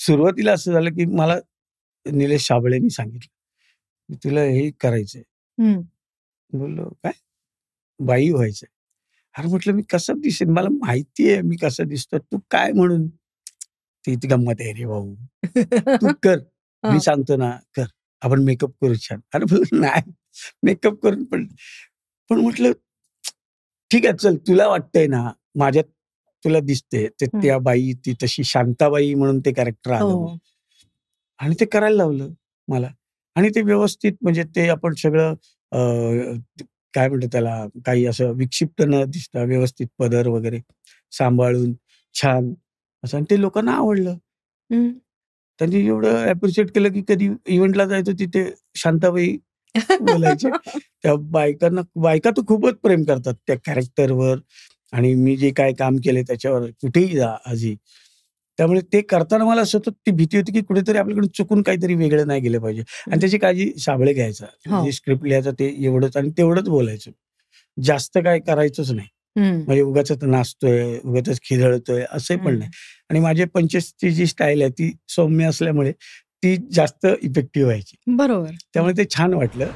सुरुवातीला असं झालं, की मला निलेश साबळेंनी सांगितलं, की "तुला हे करायचंय." हं. बोललो, "काय?" "बाई व्हायचंय." अरे म्हटलं, "मी कसं दिसेन? मला माहिती आहे मी कसा दिसतो. तू काय म्हणून?" "ती गंमत आहे रे भाऊ. तू कर. मी हां. सांगतो ना, कर. आपण मेकअप करू छान." अरे बोललो, "नाही, मेकअप करून पण." पण म्हटलं, "ठीक आहे, चल तुला वाटतंय ना, माझ्यात तुला दिसते." ते हं. त्या बाई ती तशी शांताबाई म्हणून ते कॅरेक्टर आलं मग. हो. आणि ते करायला लावलं मला. आणि ते व्यवस्थित म्हणजे ते आपण सगळं काय म्हणतात त्याला, काही असं विक्षिप्त न दिसता व्यवस्थित पदर वगैरे सांभाळून छान असं आणि ते लोकांना आवडलं. हं. त्यांनी एवढं ॲप्रिशिएट केलं, की कधी इव्हेंटला जायचो तिथे शांताबाई बोलायचे. त्या बायका तर खूपच प्रेम करतात त्या कॅरेक्टरवर आणि मी जे काही काम केले त्याच्यावर कुठेही जा आजही. त्यामुळे ते करताना मला सतत ती भीती होती, की कुठेतरी आपल्याकडून चुकून काहीतरी वेगळं नाही गेलं पाहिजे आणि हं. त्याची काळजी साबळे घ्यायचा. जे हो. स्क्रिप्ट लिहायचं ते एवढंच आणि तेवढंच बोलायचं. जास्त काय करायचंच नाही. हं. म्हणजे उगाचच नाचतोय, उगाचच खिदळतोय असं पण नाही. हं. आणि माझे पंचेसची जी स्टाईल आहे ती सौम्य असल्यामुळे ती जास्त इफेक्टिव्ह व्हायची. बरोबर. त्यामुळे हं. ते छान वाटलं.